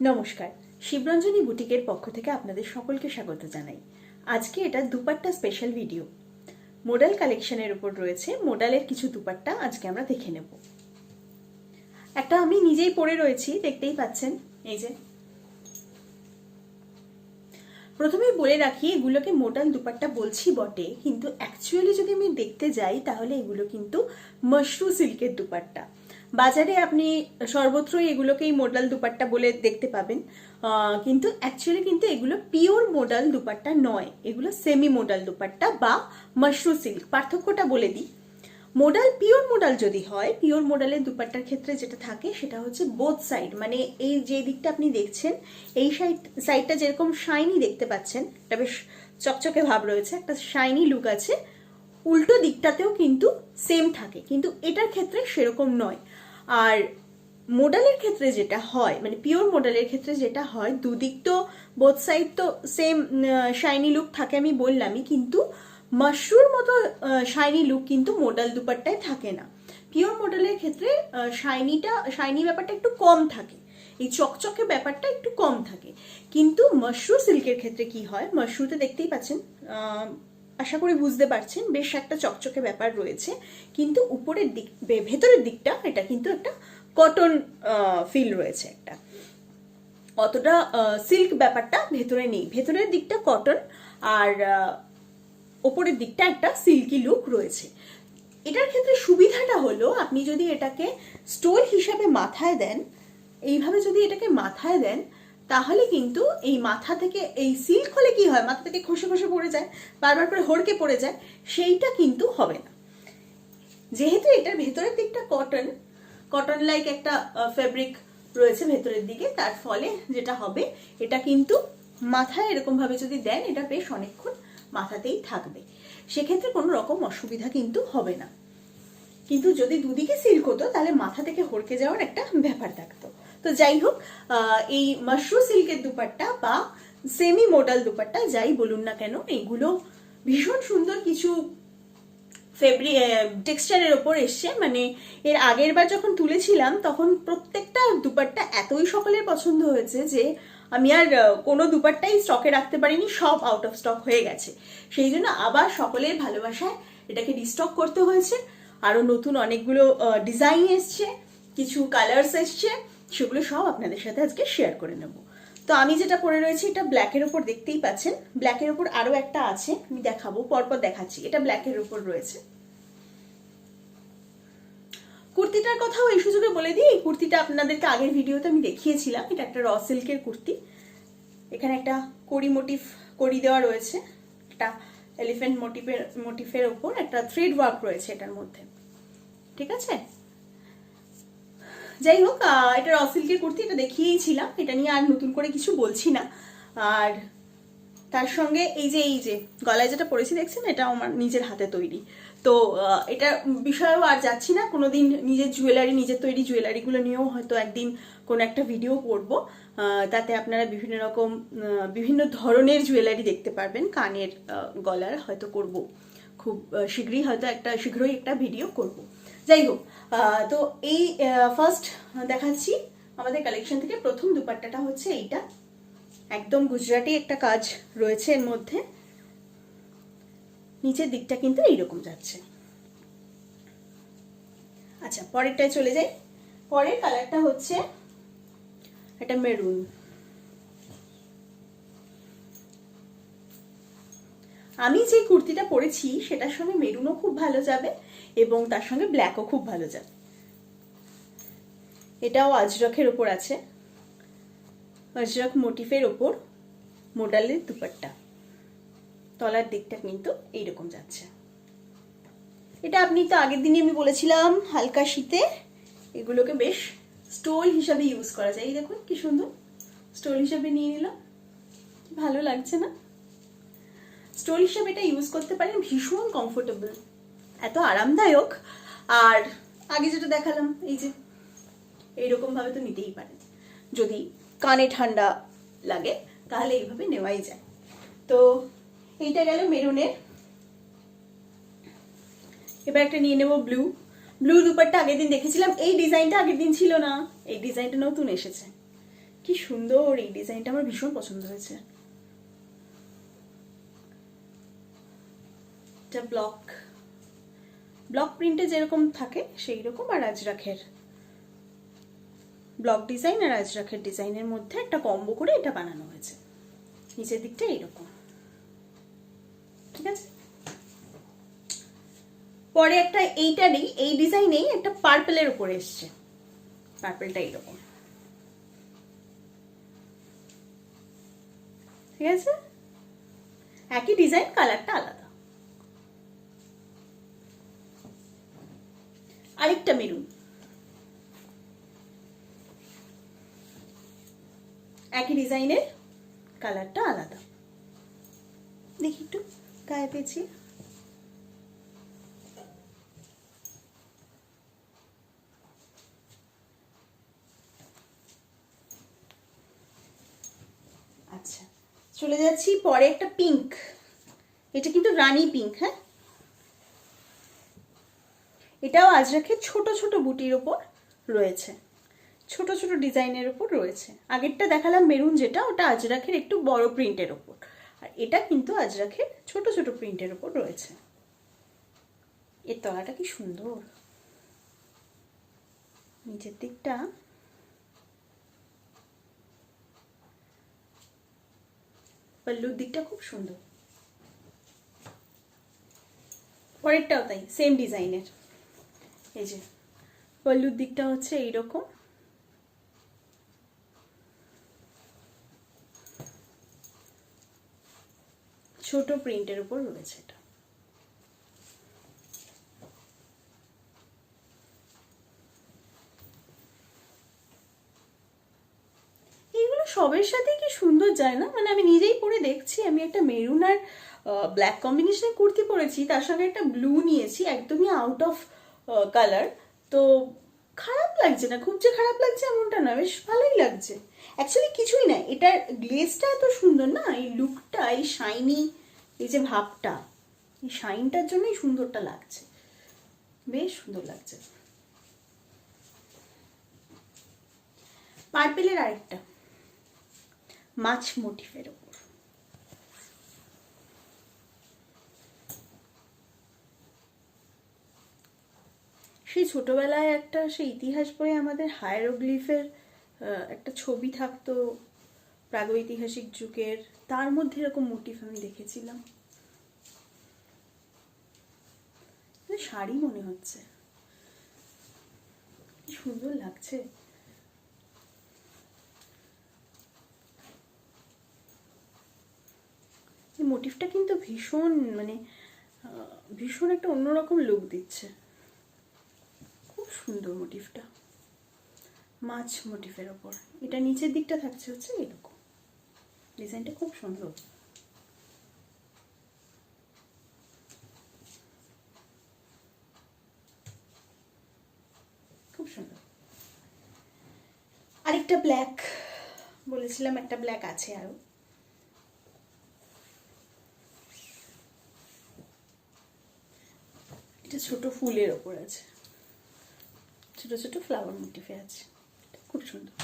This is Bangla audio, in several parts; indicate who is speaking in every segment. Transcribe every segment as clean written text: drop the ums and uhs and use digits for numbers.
Speaker 1: নমস্কার, শিবরঞ্জনী বুটিকের পক্ষ থেকে আপনাদের সকলকে স্বাগত জানাই। আজকে এটা দুপাট্টা স্পেশাল ভিডিও। মোডাল কালেকশনের উপর রয়েছে মোডালের কিছু দুপাট্টা আজকে আমরা দেখে নেব। একটা আমি নিজেই পরে রয়েছি, দেখতেই পাচ্ছেন। এই যে প্রথমেই বলে রাখি, এগুলোকে মোডাল দুপাট্টা বলছি বটে, কিন্তু অ্যাকচুয়ালি যদি আমি দেখতে যাই তাহলে এগুলো কিন্তু মাশরু সিল্কের দুপাট্টা। বাজারে আপনি সর্বত্রই এগুলোকেই মোডাল দুপাট্টা বলে দেখতে পাবেন, কিন্তু অ্যাকচুয়ালি কিন্তু এগুলো পিওর মোডাল দুপাট্টা নয়, এগুলো সেমি মোডাল দুপাট্টা বা মাশরু সিল্ক। পার্থক্যটা বলে দিই, মোডাল পিওর মোডাল যদি হয়, পিওর মোডালের দুপাট্টার ক্ষেত্রে যেটা থাকে সেটা হচ্ছে বোথ সাইড, মানে এই যে দিকটা আপনি দেখছেন এই সাইডটা যেরকম শাইনি দেখতে পাচ্ছেন, এটা বেশ চকচকে ভাব রয়েছে, একটা শাইনি লুক আছে, উল্টো দিকটাতেও কিন্তু সেম থাকে, কিন্তু এটার ক্ষেত্রে সেরকম নয়। আর মোডালের ক্ষেত্রে যেটা হয়, মানে পিওর মোডালের ক্ষেত্রে যেটা হয়, দুদিক তো বোথ সাইড তো সেম শাইনি লুক থাকে আমি বললামই, কিন্তু মাশরুর মতো শাইনি লুক কিন্তু মোডাল দুপাট্টায় থাকে না। পিওর মোডালের ক্ষেত্রে শাইনি ব্যাপারটা একটু কম থাকে, এই চকচকে ব্যাপারটা একটু কম থাকে। কিন্তু মাশরু সিল্কের ক্ষেত্রে কি হয়, মাশরুতে দেখতেই পাচ্ছেন, আশা করি বুঝতে পারছেন, বেশ একটা চকচকে ব্যাপার রয়েছে, কিন্তু উপরের দিক ভেতরের দিকটা এটা কিন্তু একটা কটন ফিল রয়েছে, একটা অতটা সিল্ক ব্যাপারটা ভেতরে নেই, ভেতরের দিকটা কটন আর ওপরের দিকটা একটা সিল্কি লুক রয়েছে। এটার ক্ষেত্রে সুবিধাটা হলো, আপনি যদি এটাকে স্টোল হিসাবে মাথায় দেন, এইভাবে যদি এটাকে মাথায় দেন, তাহলে কিন্তু এই মাথা থেকে এই সিল্ক হলে কি হয়, মাথা থেকে খসে খসে পড়ে যায়, বারবার করে হড়কে পড়ে যায়, সেইটা কিন্তু হবে না। যেহেতু এটার ভেতরের দিকটা কটন লাইক একটা ফেব্রিক রয়েছে ভেতরের দিকে, তার ফলে যেটা হবে, এটা কিন্তু মাথায় এরকম ভাবে যদি দেন, এটা বেশ অনেকক্ষণ মাথাতেই থাকবে, সেক্ষেত্রে কোনো রকম অসুবিধা কিন্তু হবে না। কিন্তু যদি দুদিকে সিল্ক হতো তাহলে মাথা থেকে হড়কে যাওয়ার একটা ব্যাপার থাকতো। তো যাই হোক, এই মাশরু সিল্কের দুপাট্টা বা সেমি মোডাল দুপাট্টা যাই বলুন না কেন, এগুলো ভীষণ সুন্দর কিছু ফেব্রিক টেক্সচারের ওপর এসছে। মানে এর আগের বার যখন তুলেছিলাম তখন প্রত্যেকটা দুপাট্টা এতই সকলের পছন্দ হয়েছে যে আমি আর কোনো দুপাট্টাই স্টকে রাখতে পারিনি, সব আউট অফ স্টক হয়ে গেছে। সেই জন্য আবার সকলের ভালোবাসায় এটাকে রিস্টক করতে হয়েছে। আরো নতুন অনেকগুলো ডিজাইন এসছে, কিছু কালার্স এসছে, সেগুলো সব আপনাদের সাথে আজকে শেয়ার করে নেব। তো আমি যেটা পরে রয়েছি এটা ব্ল্যাকের ওপর, দেখতেই পাচ্ছেন। ব্ল্যাকের ওপর আরো একটা আছে, আমি দেখাবো, পরপর দেখাচ্ছি। এটা ব্ল্যাকের ওপর রয়েছে। কুর্তিটার কথাও এই সুযোগে বলে দিই, এই কুর্তিটা আপনাদেরকে আগের ভিডিওতে আমি দেখিয়েছিলাম। এটা একটা র সিল্কের কুর্তি, এখানে একটা কড়ি দেওয়া রয়েছে, একটা এলিফ্যান্ট মোটিফের ওপর একটা থ্রেড ওয়ার্ক রয়েছে এটার মধ্যে, ঠিক আছে। যাই হোক, এটা র সিল্কের কুর্তি, এটা দেখিয়েছিলাম, এটা নিয়ে আর নতুন করে কিছু বলছি না। আর তার সঙ্গে এই যে গলায় যেটা পরেছি দেখছেন, এটা আমার নিজের হাতে তৈরি। তো এটা বিষয়েও আর যাচ্ছি না, কোনোদিন নিজের তৈরি জুয়েলারিগুলো নিয়েও হয়তো একদিন কোনো একটা ভিডিও করব, তাতে আপনারা বিভিন্ন ধরনের জুয়েলারি দেখতে পারবেন, কানের গলার হয়তো করব খুব শীঘ্রই একটা ভিডিও করব। যাই হোক, তো এই ফার্স্ট দেখাচ্ছি আমাদের কালেকশন থেকে প্রথম দুপাট্টাটা হচ্ছে এইটা, একদম গুজরাটি একটা কাজ রয়েছে এর মধ্যে, নিচের দিকটা কিন্তু এইরকম যাচ্ছে। আচ্ছা, পরেরটায় চলে যাই। পরের কালারটা হচ্ছে একটা মেরুন। আমি যে কুর্তিটা পরেছি সেটার সঙ্গে মেরুনও খুব ভালো যাবে এবং তার সঙ্গে ব্ল্যাকও খুব ভালো যাবে। এটাও আজরকের ওপর আছে, আজরক মোটিফের ওপর মোডালের দুপাট্টা, তলার দিকটা কিন্তু এইরকম যাচ্ছে। এটা আপনি তো আগের দিনই আমি বলেছিলাম, হালকা শীতে এগুলোকে বেশ স্টোল হিসাবে ইউজ করা যায়। এই দেখুন কি সুন্দর স্টোল হিসাবে নিয়ে নিলাম, ভালো লাগছে না? স্টোল হিসাবে এটা ইউজ করতে পারেন, ভীষণ কমফোর্টেবল, এত আরামদায়ক। আর আগে যেটা দেখালাম, এই যে এইরকম ভাবে তো নিতেই পারেন, যদি কানে ঠান্ডা লাগে তাহলে এইভাবে নেওয়াই যায়। তো এইটা গেল মেরুনের। এবার একটা নিয়ে নেব ব্লু দুপাট্টা। আগের দিন দেখেছিলাম, এই ডিজাইনটা আগের দিন ছিল না, এই ডিজাইনটা নতুন এসেছে। কি সুন্দর এই ডিজাইনটা, আমার ভীষণ পছন্দ হয়েছে। এটা ব্লক প্রিন্টে যেরকম থাকে সেই রকম, আর আজরাখের ব্লক ডিজাইন আর আজরাখের ডিজাইনের মধ্যে একটা কম্বো করে এটা বানানো হয়েছে। নিচের দিকটা এইরকম, ঠিক আছে। পরে একটা এইটারই এই ডিজাইনেই একটা পার্পেলের উপরে এসছে, পার্পেলটা এইরকম, ঠিক আছে। একই ডিজাইন, কালারটা আলাদা। আরেকটা মেরুন, একই ডিজাইনের, কালারটা আলাদা। দেখি একটু গায়ে পেয়েছি, আচ্ছা। চলে যাচ্ছি পরে একটা পিঙ্ক, এটা কিন্তু রানী পিঙ্ক, হ্যাঁ। এটাও আজরাখের ছোট ছোট বুটির ওপর রয়েছে, ছোট ছোট ডিজাইনের ওপর রয়েছে। আগেরটা দেখালাম মেরুন যেটা, ওটা আজরাখের একটু বড় প্রিন্টের ওপর, আর এটা কিন্তু আজরাখের ছোট ছোট প্রিন্টের ওপর রয়েছে। এর তলাটা কি সুন্দর, নিচের দিকটা পল্লুর দিকটা খুব সুন্দর। পরেরটাও তাই, সেম ডিজাইনের। এই যে পল্লুর দিকটা হচ্ছে এইরকম, ছোট প্রিন্টের উপর রয়েছে এটা। এইগুলো সবের সাথে কি সুন্দর যায় না, মানে আমি নিজেই পরে দেখছি। আমি একটা মেরুন আর ব্ল্যাক কম্বিনেশনের কুর্তি পরেছি, তার সঙ্গে একটা ব্লু নিয়েছি, একদমই আউট অফ কালার। তো খারাপ লাগছে না, খুব যে খারাপ লাগছে এমনটা না, বেশ ভালোই লাগছে। অ্যাকচুয়ালি কিছুই না, এটার গ্লেজটা এত সুন্দর না, এই লুকটা, এই শাইনি, এই যে ভাবটা, এই শাইনটার জন্যই সুন্দরটা লাগছে, বেশ সুন্দর লাগছে। পার্পেলের আরেকটা মাছ মোটিফের ওপর, সেই ছোটবেলায় একটা সেই ইতিহাস বইয়ে আমাদের হায়ারোগ্লিফের একটা ছবি থাকতো প্রাগৈতিহাসিক যুগের, তার মধ্যে এরকম মোটিফ আমি দেখেছিলাম। শাড়ি মনে হচ্ছে, কি সুন্দর লাগছে। এই মোটিভটা কিন্তু ভীষণ, মানে ভীষণ একটা অন্যরকম লুক দিচ্ছে, খুব সুন্দর মোটিভটা। মাছ মোটিভের ওপর এটা নিচের দিকটা থাকছে হচ্ছে এরকম, ডিজাইনটা খুব সুন্দর। খুব সুন্দর। আরেকটা ব্ল্যাক, বলেছিলাম একটা ব্ল্যাক আছে আরো, এটা ছোট ফুলের ওপর আছে, ছোট ছোট ফ্লাওয়ার মোটিফে আছে, খুব সুন্দর।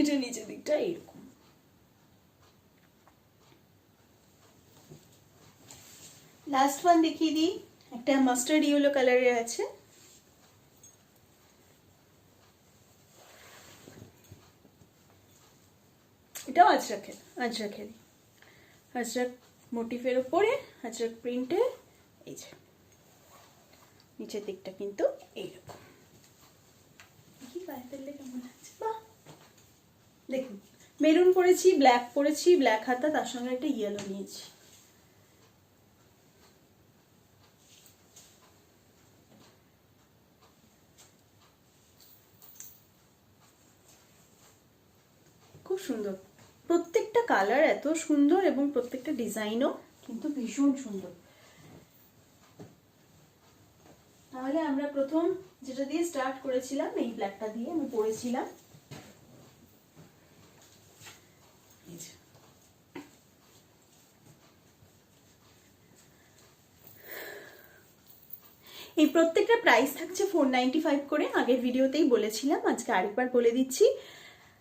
Speaker 1: এটা নিচের দিকটা এইরকম। লাস্ট ওয়ান দেখিয়ে দিই, একটা মাস্টার্ড ইয়েলো কালারের আছে, এটাও আজরাখের, আজরাক মোটিফের উপরে আজরাক প্রিন্টে। এই যে নিচের দিকটা কিন্তু এইরকম, কি গায়ে ফেললে কেমন লাগছে, বাহ। দেখুন মেরুন পরেছি, ব্ল্যাক পরেছি, ব্ল্যাক হাতা, তার সঙ্গে একটা ইয়েলো নিয়েছি। খুব সুন্দর, প্রত্যেকটা কালার এত সুন্দর এবং প্রত্যেকটা ডিজাইনও কিন্তু ভীষণ সুন্দর। তাহলে আমরা প্রথম যেটা দিয়ে স্টার্ট করেছিলাম, এই ব্ল্যাকটা দিয়ে আমি পরেছিলাম। এই প্রত্যেকটা প্রাইস থাকছে 495 করে। আগের ভিডিওতেই বলেছিলাম, আজকে আরেকবার বলে দিচ্ছি।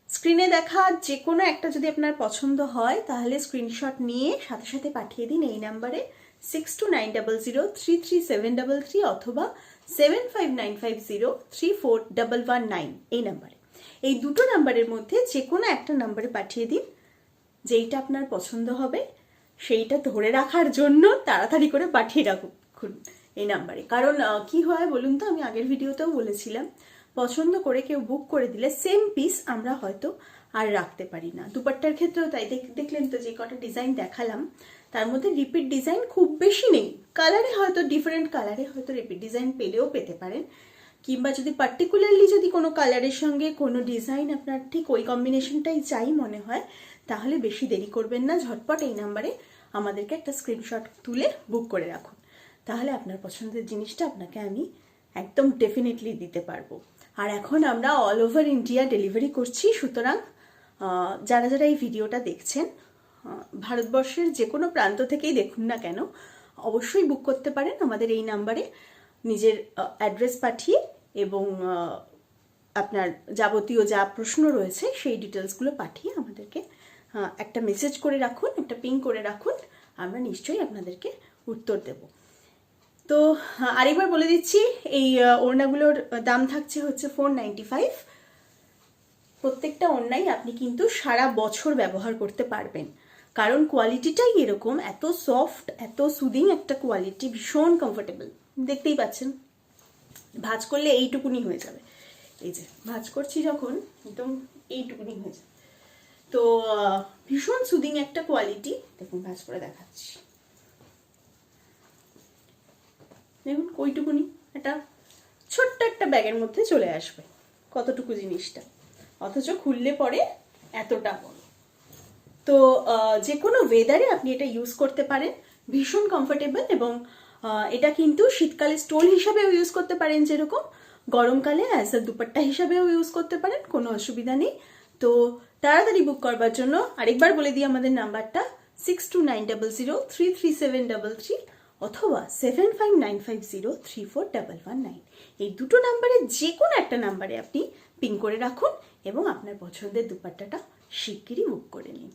Speaker 1: স্ক্রিনে দেখা যে কোনো একটা যদি আপনার পছন্দ হয় তাহলে স্ক্রিনশট নিয়ে সাথে সাথে পাঠিয়ে দিন এই নাম্বারে 6290033733 অথবা 7595034119 এই নাম্বারে। এই দুটো নাম্বারের মধ্যে যে কোনো একটা নাম্বারে পাঠিয়ে দিন। যেইটা আপনার পছন্দ হবে সেইটা ধরে রাখার জন্য তাড়াতাড়ি করে পাঠিয়ে রাখুন এই নাম্বারে। কারণ কি হয় বলুন তো, আমি আগের ভিডিওতেও বলেছিলাম, পছন্দ করে কেউ বুক করে দিলে সেম পিস আমরা হয়তো আর রাখতে পারি না। দুপাট্টার ক্ষেত্রেও তাই। দেখলেন তো যে কটা ডিজাইন দেখালাম তার মধ্যে রিপিট ডিজাইন খুব বেশি নেই। কালারে হয়তো ডিফারেন্ট কালারে হয়তো রিপিট ডিজাইন পেলেও পেতে পারেন, কিংবা যদি পার্টিকুলারলি যদি কোনো কালারের সঙ্গে কোনো ডিজাইন আপনার ঠিক ওই কম্বিনেশনটাই চাই মনে হয়, তাহলে বেশি দেরি করবেন না, ঝটপট এই নাম্বারে আমাদেরকে একটা স্ক্রিনশট তুলে বুক করে রাখুন। তাহলে আপনার পছন্দের জিনিসটা আপনাকে আমি একদম ডেফিনেটলি দিতে পারবো। আর এখন আমরা অল ওভার ইন্ডিয়া ডেলিভারি করছি, সুতরাং যারা যারা এই ভিডিওটা দেখছেন ভারতবর্ষের যে কোনো প্রান্ত থেকেই দেখুন না কেন, অবশ্যই বুক করতে পারেন আমাদের এই নাম্বারে নিজের অ্যাড্রেস পাঠিয়ে, এবং আপনার যাবতীয় যা প্রশ্ন রয়েছে সেই ডিটেলসগুলো পাঠিয়ে আমাদেরকে একটা মেসেজ করে রাখুন, একটা পিং করে রাখুন, আমরা নিশ্চয়ই আপনাদেরকে উত্তর দেব। তো আরেকবার বলে দিচ্ছি, এই ওড়নাগুলোর দাম থাকছে হচ্ছে 495। প্রত্যেকটা ওড়নাই আপনি কিন্তু সারা বছর ব্যবহার করতে পারবেন, কারণ কোয়ালিটিটাই এরকম, এত সফট, এত সুদিং একটা কোয়ালিটি, ভীষণ কমফোর্টেবল। দেখতেই পাচ্ছেন ভাঁজ করলে এইটুকুনি হয়ে যাবে। এই যে ভাঁজ করছি যখন একদম এইটুকুনি হয়ে যাবে। তো ভীষণ সুদিং একটা কোয়ালিটি। দেখুন ভাঁজ করে দেখাচ্ছি, দেখুন কইটুকুনি, এটা ছোট্ট একটা ব্যাগের মধ্যে চলে আসবে কতটুকু জিনিসটা, অথচ খুললে পরে এতটা বড়। তো যে কোনো ওয়েদারে আপনি এটা ইউজ করতে পারেন, ভীষণ কমফোর্টেবল। এবং এটা কিন্তু শীতকালে স্টোল হিসাবেও ইউজ করতে পারেন, যেরকম গরমকালে অ্যাজ আ দুপাট্টা হিসাবেও ইউজ করতে পারেন, কোনো অসুবিধা নেই। তো তাড়াতাড়ি বুক করবার জন্য আরেকবার বলে দিই আমাদের নাম্বারটা 6290033733 অথবা 7595034119। এই দুটো নাম্বারে যে কোনো একটা নাম্বারে আপনি পিং করে রাখুন এবং আপনার পছন্দের দুপাট্টাটা শিগগিরই বুক করে নিন।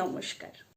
Speaker 1: নমস্কার।